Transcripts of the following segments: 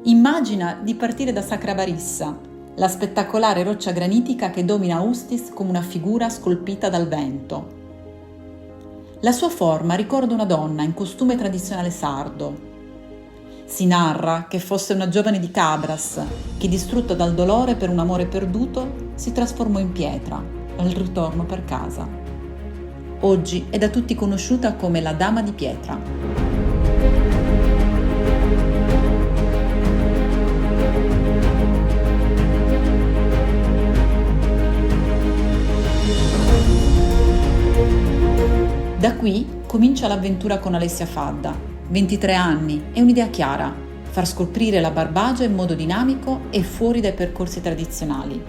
Immagina di partire da Sacrabarissa, la spettacolare roccia granitica che domina Ustis come una figura scolpita dal vento. La sua forma ricorda una donna in costume tradizionale sardo. Si narra che fosse una giovane di Cabras che, distrutta dal dolore per un amore perduto, si trasformò in pietra al ritorno per casa. Oggi è da tutti conosciuta come la Dama di Pietra. Da qui comincia l'avventura con Alessia Fadda, 23 anni e un'idea chiara: far scoprire la Barbagia in modo dinamico e fuori dai percorsi tradizionali.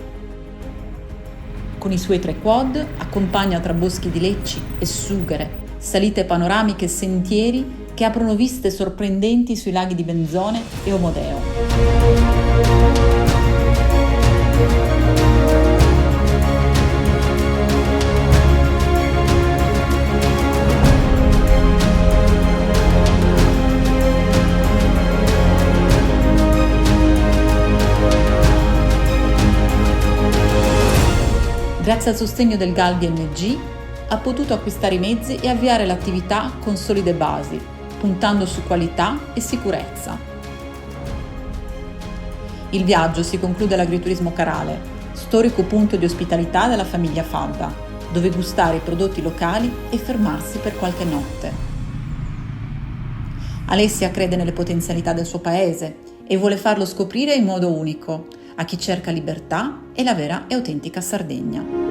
Con i suoi 3 quad accompagna tra boschi di lecci e sughere, salite panoramiche e sentieri che aprono viste sorprendenti sui laghi di Benzone e Omodeo. Grazie al sostegno del GAL DNG ha potuto acquistare i mezzi e avviare l'attività con solide basi, puntando su qualità e sicurezza. Il viaggio si conclude all'Agriturismo Carale, storico punto di ospitalità della famiglia Fadda, dove gustare i prodotti locali e fermarsi per qualche notte. Alessia crede nelle potenzialità del suo paese e vuole farlo scoprire in modo unico a chi cerca libertà e la vera e autentica Sardegna.